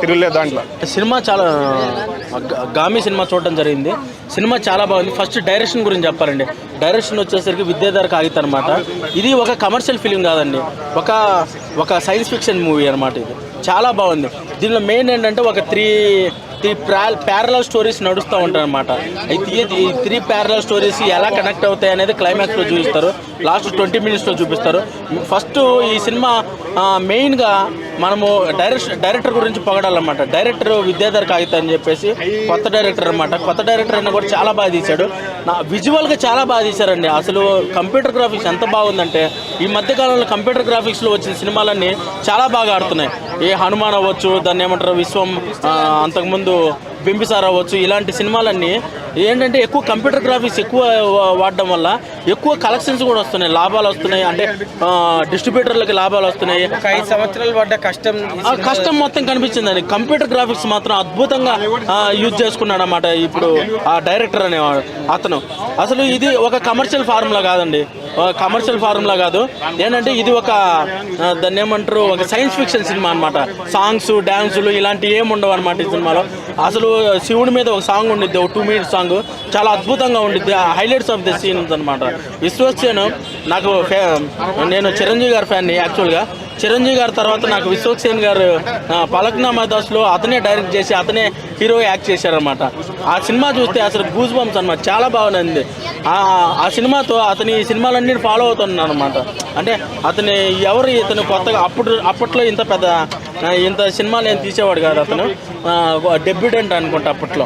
తిరుగులేదు దాంట్లో. సినిమా చాలా గామి సినిమా చూడడం జరిగింది. సినిమా చాలా బాగుంది. ఫస్ట్ డైరెక్షన్ గురించి చెప్పాలండి. డైరెక్షన్ వచ్చేసరికి విద్యాధర్ కాగిత అనమాట. ఇది ఒక కమర్షియల్ ఫిలిం కాదండి, ఒక సైన్స్ ఫిక్షన్ మూవీ అనమాట. ఇది చాలా బాగుంది. దీనిలో మెయిన్ ఏంటంటే ఒక త్రీ ప్యారలల్ స్టోరీస్ నడుస్తూ ఉంటాయి అనమాట. అయితే ఈ 3 ప్యారలల్ స్టోరీస్ ఎలా కనెక్ట్ అవుతాయి అనేది క్లైమాక్స్లో చూపిస్తారు. లాస్ట్ 20 మినిట్స్లో చూపిస్తారు. ఫస్ట్ ఈ సినిమా మెయిన్గా మనము డైరెక్టర్ గురించి పొగడాలన్నమాట. డైరెక్టర్ విద్యాధర్ కాగిత అని చెప్పేసి కొత్త డైరెక్టర్ అనమాట. కొత్త డైరెక్టర్ అయినా కూడా చాలా బాగా తీశాడు. విజువల్గా చాలా బాగా తీశారండి. అసలు కంప్యూటర్ గ్రాఫిక్స్ ఎంత బాగుందంటే ఈ మధ్యకాలంలో కంప్యూటర్ గ్రాఫిక్స్లో వచ్చిన సినిమాలన్నీ చాలా బాగా ఆడుతున్నాయి. ఏ హనుమాన్ అవ్వచ్చు, దాన్ని ఏమంటారు విశ్వం, అంతకుముందు బింబిసార్ అవ్వచ్చు, ఇలాంటి సినిమాలన్నీ ఏంటంటే ఎక్కువ కంప్యూటర్ గ్రాఫిక్స్ ఎక్కువ వాడడం వల్ల ఎక్కువ కలెక్షన్స్ కూడా వస్తున్నాయి, లాభాలు వస్తున్నాయి. అంటే డిస్ట్రిబ్యూటర్లకి లాభాలు వస్తున్నాయి. 5 సంవత్సరాలు పడ్డ కష్టం మొత్తం కనిపించిందండి. కంప్యూటర్ గ్రాఫిక్స్ మాత్రం అద్భుతంగా యూజ్ చేసుకున్నాడు అన్నమాట ఇప్పుడు ఆ డైరెక్టర్ అనేవాడు అతను. అసలు ఇది ఒక కమర్షియల్ ఫార్ములా కాదండి, కమర్షియల్ ఫార్ములా కాదు. ఏంటంటే ఇది ఒక దాన్ని ఏమంటారు ఒక సైన్స్ ఫిక్షన్ సినిమా అనమాట. సాంగ్స్ డ్యాన్సులు ఇలాంటివి ఏమి ఉండవు అనమాట ఈ సినిమాలో. అసలు శివుడి మీద ఒక సాంగ్ ఉండిద్ది, ఒక 2 మినిట్స్ సాంగ్, చాలా అద్భుతంగా ఉండిద్ది. హైలైట్స్ ఆఫ్ ది సీన్స్ అనమాట. విశ్వక్సేన్ నాకు నేను చిరంజీవి గారి ఫ్యాన్ని. యాక్చువల్గా చిరంజీవి గారి తర్వాత నాకు విశ్వక్సేన్ గారు పలక్నామా దాస్లో అతనే డైరెక్ట్ చేసి అతనే హీరో యాక్ట్ చేశారనమాట. ఆ సినిమా చూస్తే అసలు గూస్ బంప్స్ అనమాట, చాలా బాగుంది. ఆ సినిమాతో అతని ఈ సినిమాలన్నీ ఫాలో అవుతున్నాను అనమాట. అంటే ఇతను కొత్తగా అప్పట్లో ఇంత సినిమాలు ఏం తీసేవాడు కాదు. అతను డెబ్యూటెంట్ అనుకుంటా అప్పట్లో.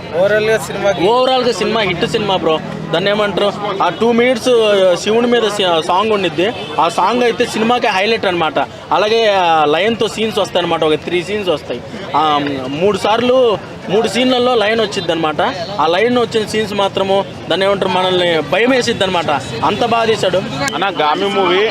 ఓవరాల్గా సినిమా హిట్ సినిమా బ్రో. దాన్ని ఏమంటారు ఆ 2 మినిట్స్ శివుని మీద సాంగ్ ఉండిద్ది. ఆ సాంగ్ అయితే సినిమాకే హైలైట్ అనమాట. అలాగే లయన్తో సీన్స్ వస్తాయి అనమాట. ఒక 3 సీన్స్ వస్తాయి. 3 సీన్లలో లైన్ వచ్చింది అనమాట. ఆ లైన్ వచ్చిన సీన్స్ మాత్రము దాన్ని ఏమంటారు మనల్ని భయం వేసిద్ది అనమాట. అంత బాగా తీశాడు అన్న. గామి మూవీ